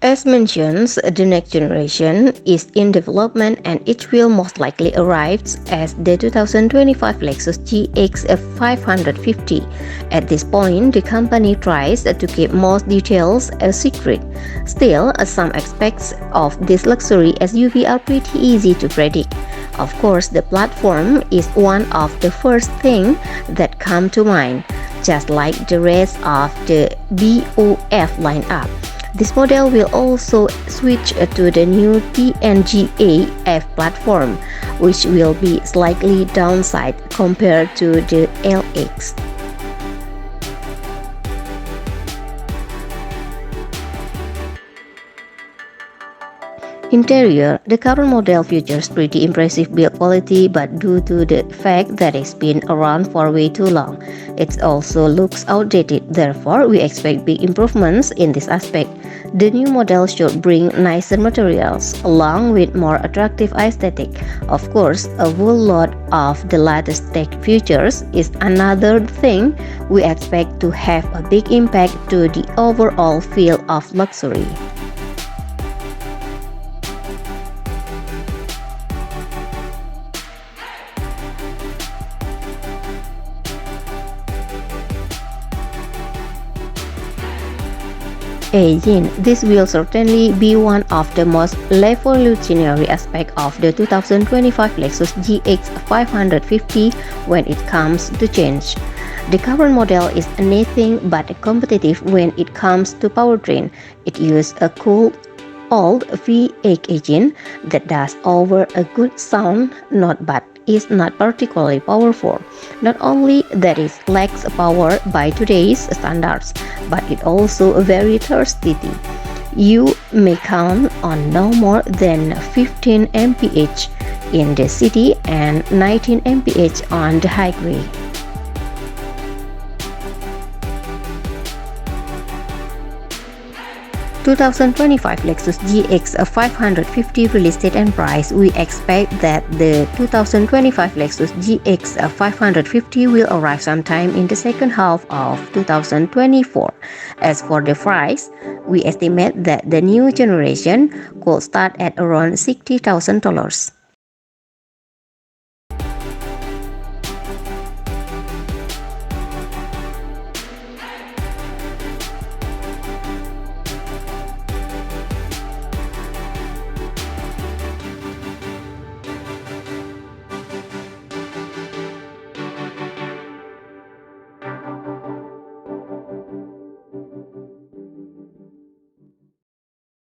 As mentioned, the next generation is in development and it will most likely arrive as the 2025 Lexus GX 550. At this point, the company tries to keep most details a secret. Still, some aspects of this luxury SUV are pretty easy to predict. Of course, the platform is one of the first things that come to mind, just like the rest of the BOF lineup. This model will also switch to the new TNGA-F platform, which will be slightly downside compared to the LX. Interior, the current model features pretty impressive build quality, but due to the fact that it's been around for way too long, it also looks outdated. Therefore, we expect big improvements in this aspect. The new model should bring nicer materials along with more attractive aesthetic. Of course, a whole lot of the latest tech features is another thing we expect to have a big impact to the overall feel of luxury. Aging. This will certainly be one of the most revolutionary aspects of the 2025 Lexus GX 550 when it comes to change. The current model is anything but competitive when it comes to powertrain. It uses a cool old V8 engine that does over a good sound, not bad. Is not particularly powerful. Not only that it lacks power by today's standards, but it also very thirsty. You may count on no more than 15 mph in the city and 19 mph on the highway. The 2025 Lexus GX 550 release date and price. We expect that the 2025 Lexus GX 550 will arrive sometime in the second half of 2024. As for the price, we estimate that the new generation could start at around $60,000.